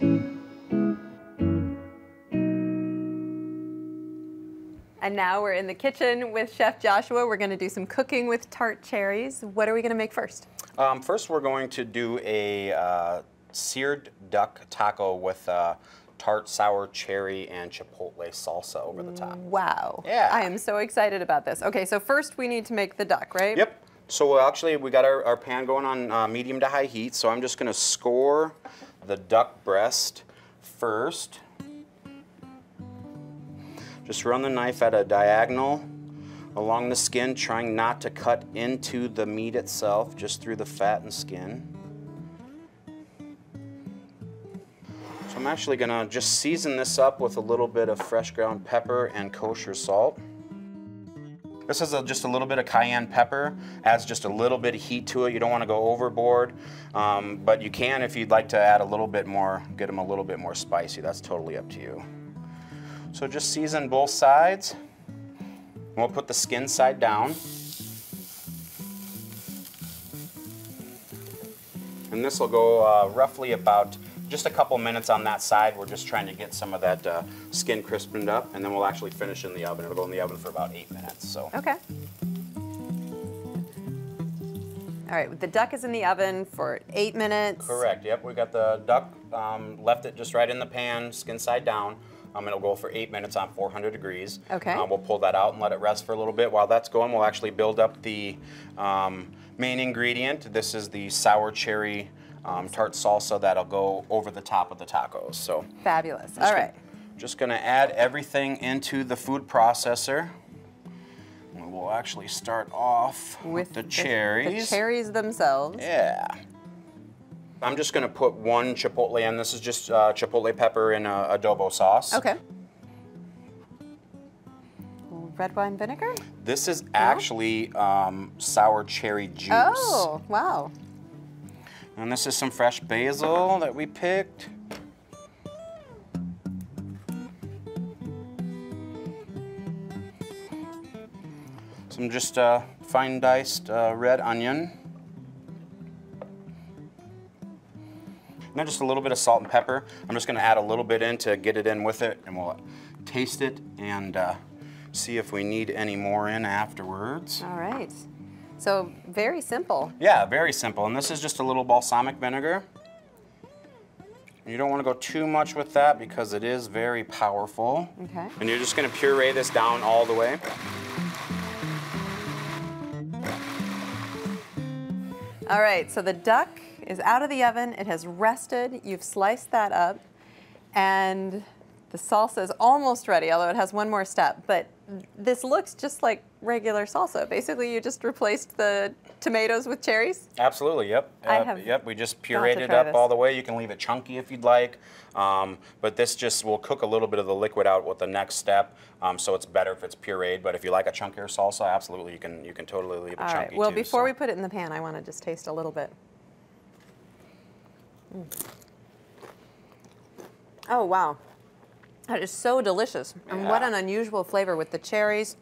And now we're in the kitchen with Chef Joshua. We're going to do some cooking with tart cherries. What are we going to make first? First, we're going to do a seared duck taco with tart sour cherry and chipotle salsa over the top. Wow. Yeah. I am so excited about this. Okay, so first we need to make the duck, right? Yep. So actually, we got our pan going on medium to high heat. So I'm just going to score the duck breast first. Just run the knife at a diagonal along the skin, trying not to cut into the meat itself, just through the fat and skin. So I'm actually gonna just season this up with a little bit of fresh ground pepper and kosher salt. This is just a little bit of cayenne pepper, adds just a little bit of heat to it. You don't want to go overboard, but you can if you'd like to add a little bit more, get them a little bit more spicy. That's totally up to you. So just season both sides. We'll put the skin side down. And this will go roughly about just a couple minutes on that side. We're just trying to get some of that skin crispened up, and then we'll actually finish in the oven. It'll go in the oven for about 8 minutes. So. Okay. All right, the duck is in the oven for 8 minutes. Correct, yep. We got the duck, left it just right in the pan, skin side down. It'll go for 8 minutes on 400 degrees. Okay. We'll pull that out and let it rest for a little bit. While that's going, we'll actually build up the main ingredient. This is the sour cherry tart salsa that'll go over the top of the tacos. So fabulous. All right. Just gonna add everything into the food processor. And we'll actually start off with the cherries. The cherries themselves. Yeah. I'm just gonna put one chipotle in. This is just chipotle pepper in adobo sauce. Okay. Red wine vinegar? This is actually sour cherry juice. Oh, wow. And this is some fresh basil that we picked. Some just fine diced red onion. And then just a little bit of salt and pepper. I'm just gonna add a little bit in to get it in with it, and we'll taste it and see if we need any more in afterwards. All right. So very simple. Yeah, very simple. And this is just a little balsamic vinegar. You don't want to go too much with that because it is very powerful. Okay. And you're just gonna puree this down all the way. All right, so the duck is out of the oven. It has rested. You've sliced that up. And the salsa is almost ready, although it has one more step. But this looks just like regular salsa. Basically, you just replaced the tomatoes with cherries? Absolutely, yep. Yep, we just pureed it up all the way. You can leave it chunky if you'd like. But this just will cook a little bit of the liquid out with the next step. So it's better if it's pureed. But if you like a chunkier salsa, absolutely, you can totally leave it chunky. All right, well, too, before we put it in the pan, I want to just taste a little bit. Oh, wow. That is so delicious. Yeah. And what an unusual flavor with the cherries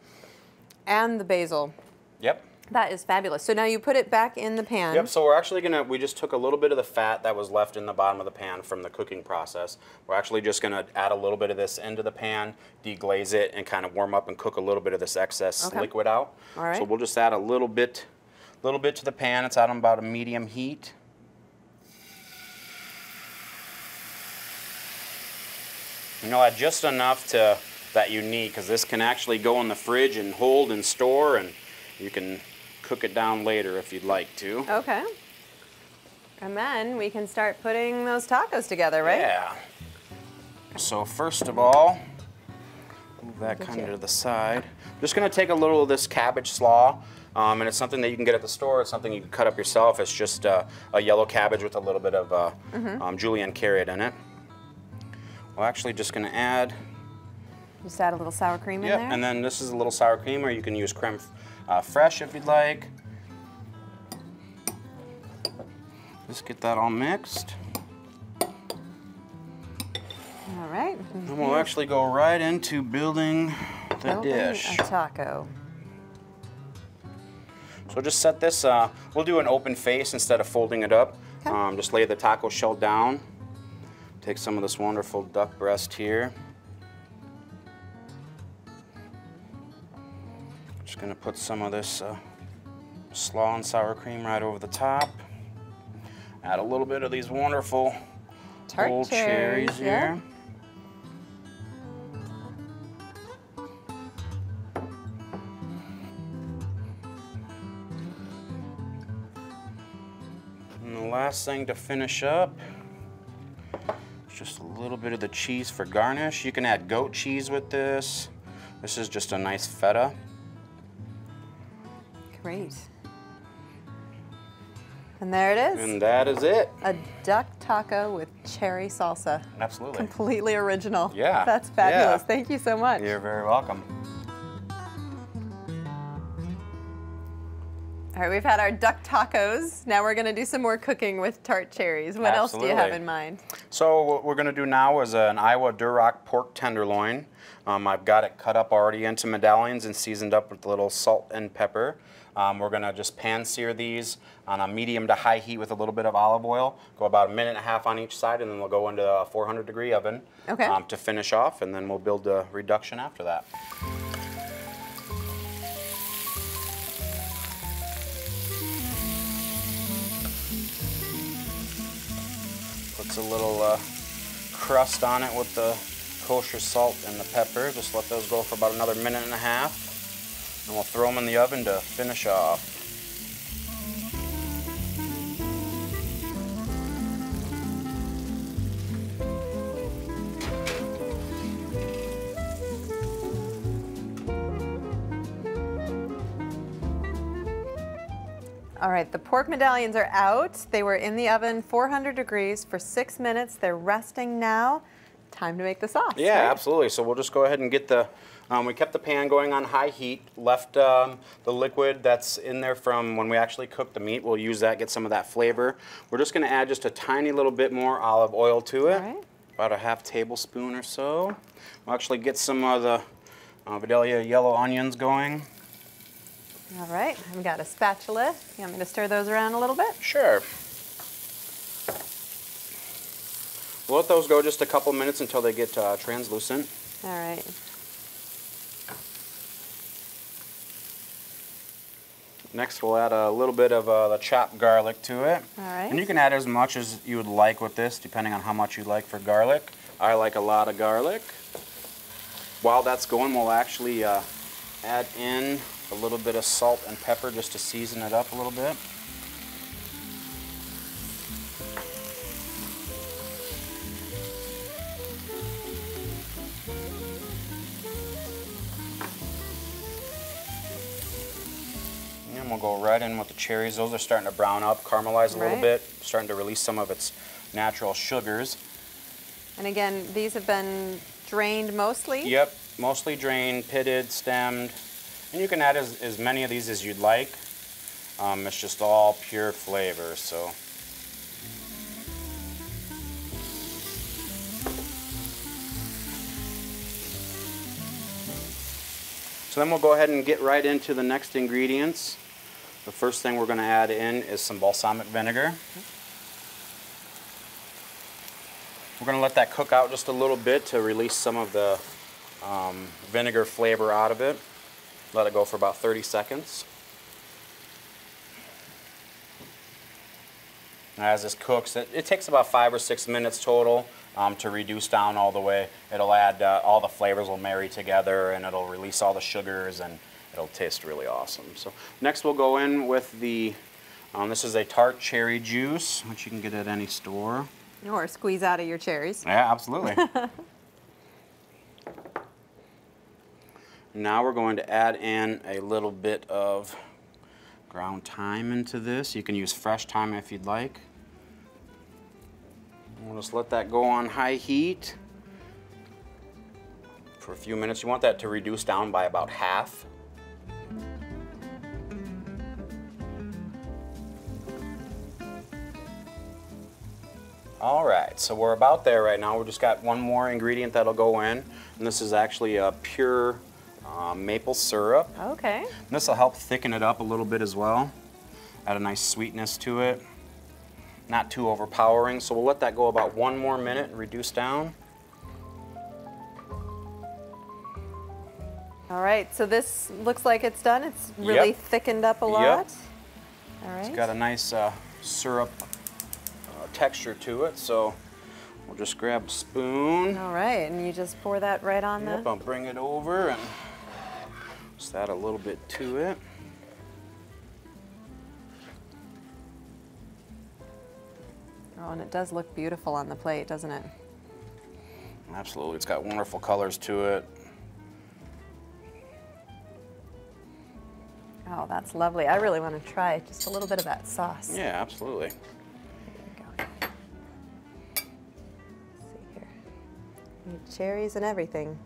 and the basil. Yep. That is fabulous. So now you put it back in the pan. Yep, so we're actually we just took a little bit of the fat that was left in the bottom of the pan from the cooking process. We're actually just gonna add a little bit of this into the pan, deglaze it, and kind of warm up and cook a little bit of this excess liquid out. All right. So we'll just add a little bit to the pan. It's at about a medium heat. And you'll add just enough that you need, because this can actually go in the fridge and hold and store, and you can cook it down later if you'd like to. Okay. And then we can start putting those tacos together, right? Yeah. So first of all, move that kind of to the side. I'm just going to take a little of this cabbage slaw, and it's something that you can get at the store. It's something you can cut up yourself. It's just a yellow cabbage with a little bit of julienne carrot in it. We're actually just going to add... Just add a little sour cream in there? And then this is a little sour cream, or you can use creme fraiche if you'd like. Just get that all mixed. All right. And we'll actually go right into building the dish. A taco. So just set this, we'll do an open face instead of folding it up. Okay. Just lay the taco shell down. Take some of this wonderful duck breast here. Just gonna put some of this slaw and sour cream right over the top. Add a little bit of these wonderful Tart whole cherries here. Yeah. And the last thing to finish up is just a little bit of the cheese for garnish. You can add goat cheese with this. This is just a nice feta. Great. And there it is. And that is it. A duck taco with cherry salsa. Absolutely. Completely original. Yeah. That's fabulous. Yeah. Thank you so much. You're very welcome. All right, we've had our duck tacos. Now we're going to do some more cooking with tart cherries. What else do you have in mind? So what we're going to do now is an Iowa Duroc pork tenderloin. I've got it cut up already into medallions and seasoned up with a little salt and pepper. We're going to just pan sear these on a medium to high heat with a little bit of olive oil. Go about 1.5 minutes on each side, and then we'll go into a 400-degree oven to finish off, and then we'll build a reduction after that. Puts a little crust on it with the kosher salt and the pepper. Just let those go for about another 1.5 minutes. And we'll throw them in the oven to finish off. All right, the pork medallions are out. They were in the oven 400 degrees for 6 minutes. They're resting now. Time to make the sauce. Yeah, right? absolutely. So we'll just go ahead and get the, we kept the pan going on high heat, left the liquid that's in there from when we actually cooked the meat. We'll use that, get some of that flavor. We're just going to add just a tiny little bit more olive oil to it, about a half tablespoon or so. We'll actually get some of the Vidalia yellow onions going. All right, I've got a spatula. You want me to stir those around a little bit? Sure. We'll let those go just a couple minutes until they get translucent. All right. Next, we'll add a little bit of the chopped garlic to it. All right. And you can add as much as you would like with this, depending on how much you like for garlic. I like a lot of garlic. While that's going, we'll actually add in a little bit of salt and pepper just to season it up a little bit. And we'll go right in with the cherries. Those are starting to brown up, caramelize a little bit, starting to release some of its natural sugars. And again, these have been drained mostly? Yep, mostly drained, pitted, stemmed. And you can add as many of these as you'd like. It's just all pure flavor, so. So then we'll go ahead and get right into the next ingredients. The first thing we're going to add in is some balsamic vinegar. We're going to let that cook out just a little bit to release some of the vinegar flavor out of it. Let it go for about 30 seconds. As this cooks, it takes about 5 or 6 minutes total to reduce down all the way. It'll add, all the flavors will marry together, and it'll release all the sugars, and it'll taste really awesome. So next we'll go in with the, this is a tart cherry juice, which you can get at any store. Or squeeze out of your cherries. Yeah, absolutely. Now we're going to add in a little bit of ground thyme into this. You can use fresh thyme if you'd like. We'll just let that go on high heat for a few minutes. You want that to reduce down by about half. All right, so we're about there right now. We've just got one more ingredient that'll go in, and this is actually a pure maple syrup. Okay. This will help thicken it up a little bit as well. Add a nice sweetness to it. not too overpowering. So we'll let that go about 1 more minute and reduce down. All right, so this looks like it's done. It's really thickened up a lot. Yep. All right. It's got a nice syrup texture to it, so we'll just grab a spoon. All right, and you just pour that right on there? Yep, I'll bring it over and just add a little bit to it. Oh, and it does look beautiful on the plate, doesn't it? Absolutely, it's got wonderful colors to it. Oh, that's lovely. I really want to try just a little bit of that sauce. Yeah, absolutely. There you go. Let's see here. Need cherries and everything.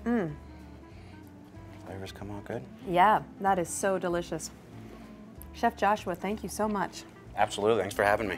Mmm. Flavors come out good? Yeah, that is so delicious. Chef Joshua, thank you so much. Absolutely, thanks for having me.